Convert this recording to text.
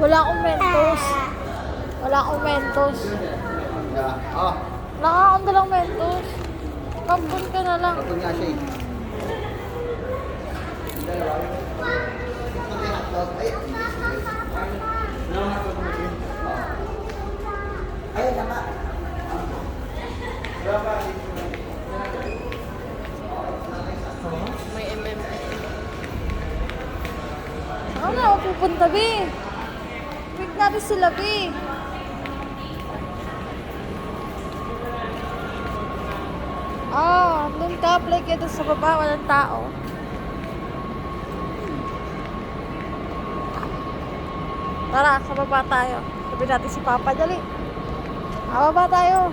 Wala akong Mentos. Wala akong Mentos. Wala akong dalang Mentos. Kampun ka na lang. Kapag nga siya eh. Ayun na nga. May MMA. Ano na ako pupunta, Bi? Wait natin sila, Bi. Doon ka, apply kayo doon sa baba, walang tao. Tara, sa baba tayo. Sabi natin si Papa, dali. Baba tayo.